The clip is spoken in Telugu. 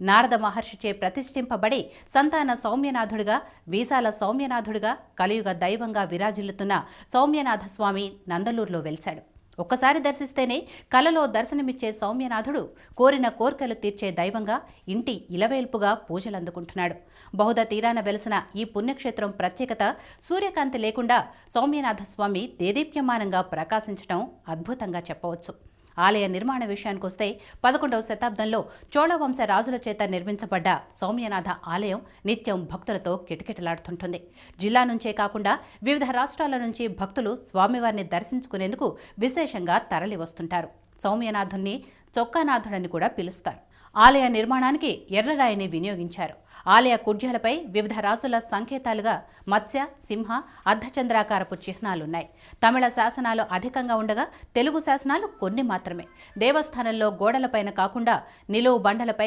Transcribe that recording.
నారద మహర్షిచే ప్రతిష్ఠింపబడి సంతాన సౌమ్యనాథుడిగా, వీసాల సౌమ్యనాథుడిగా, కలియుగ దైవంగా విరాజిల్లుతున్న సౌమ్యనాథ స్వామి నందలూరులో వెలిశాడు. ఒక్కసారి దర్శిస్తేనే కలలో దర్శనమిచ్చే సౌమ్యనాథుడు కోరిన కోర్కెలు తీర్చే దైవంగా, ఇంటి ఇలవేల్పుగా పూజలందుకుంటున్నాడు. బహుద తీరాన వెలిసిన ఈ పుణ్యక్షేత్రం ప్రత్యేకత సూర్యకాంతి లేకుండా సౌమ్యనాథ స్వామి దేదీప్యమానంగా ప్రకాశించడం అద్భుతంగా చెప్పవచ్చు. ఆలయ నిర్మాణ విషయానికొస్తే 11వ శతాబ్దంలో చోళవంశ రాజుల చేత నిర్మించబడ్డ సౌమ్యనాథ ఆలయం నిత్యం భక్తులతో కిటకిటలాడుతుంటుంది. జిల్లా నుంచే కాకుండా వివిధ రాష్ట్రాల నుంచి భక్తులు స్వామివారిని దర్శించుకునేందుకు విశేషంగా తరలి వస్తుంటారు. సౌమ్యనాథుణ్ణి చొక్కానాథుడని కూడా పిలుస్తారు. ఆలయ నిర్మాణానికి ఎర్రరాయిని వినియోగించారు. ఆలయ కుడ్యాలపై వివిధ రాజుల సంకేతాలుగా మత్స్య, సింహ, అర్ధచంద్రాకారపు చిహ్నాలున్నాయి. తమిళ శాసనాలు అధికంగా ఉండగా తెలుగు శాసనాలు కొన్ని మాత్రమే. దేవస్థానంలో గోడలపైన కాకుండా నిలువు బండలపై